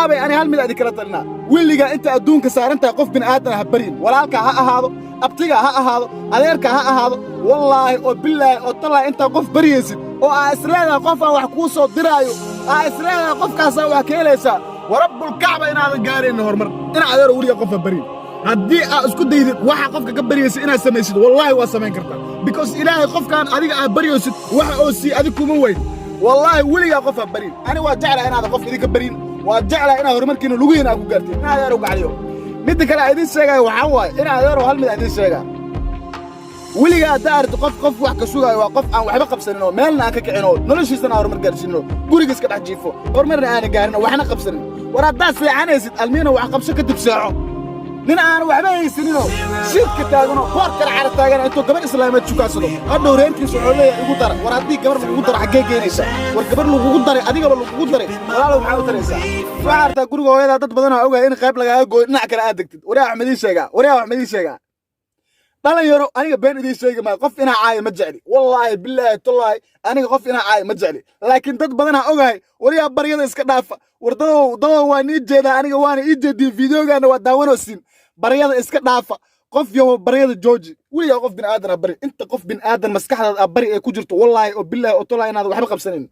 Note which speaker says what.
Speaker 1: asxaabay ani hal mid aad kala talina wiliga inta adduunka saaranta qof bin aadan ha barin walaalka ha ahaado abtiga ha ahaado adeerka ha ahaado wallaahi oo billaahi oo talaa inta qof bariyaysid oo islaada qof aan wax ku soo diraayo islaada qofkaas wax ka helaysa warabbul kacba inaadan gaareen hormar ina adeer wiliga qof barin haddii aad isku daydid waxa qofka ka bariyaysid inaad samaysid wallaahi waa samayn kartaa because ilaahay qofkaan adiga aad bariyaysid waxa oo si adiga kuma weyn wallaahi wiliga qof barin ani waa jeclaa inaad qof idinka barin waa jeclaa inaad horumarkiina lugihiina ku gaartid ina adeer u gacliyo mid kale idin sheegay waxa waay ina adeer hal mid idin sheega wiliga daarto qof wax ka sugayo waa qof aan waxba qabsanin oo meelna aan ka kicino noloshiisana horumar gaarsiino guriga iska dhax jiifo horumarna aan gaarin waxna qabsanin waraadaas fiicanaysid almiina wax qabso ka dib saaco nin aan waxba haysanino shidka taagano qoor kala cara taagan intuu gabar islaameed jukaasado hadhow reerkiisu wuxuu leeyahay igu dar war haddii gabar lagugu daro xaggee geenaysa war gabar lagugu daray adigaba lagugu daray walaalow maxaa u taraysaa waxaa artaa guriga hooyada dad badan oo ogahay in qayb lagaaga gooyo dhinac kale aad degtid waryaa axmed ii sheegaa dhalinyaro aniga been idiin sheegi maayo qof inaa caayo ma jecli wallaahi billaahi tallaahi aniga qof inaa caayo ma jecli laakiin dad badanaa ogahay waryaa baryada iska dhaafa war dadow waan ii jeedaa aniga waana ii jeediin fiideogaana waa daawanoosin baryada iska dhaafa qof yahow baryada jooji weligaa qof bin aadan bari inta qof bin aadan maskaxdaada bari ee ku jirto wallaahi oo billaahi oo tallaahi inaad waxba qabsanin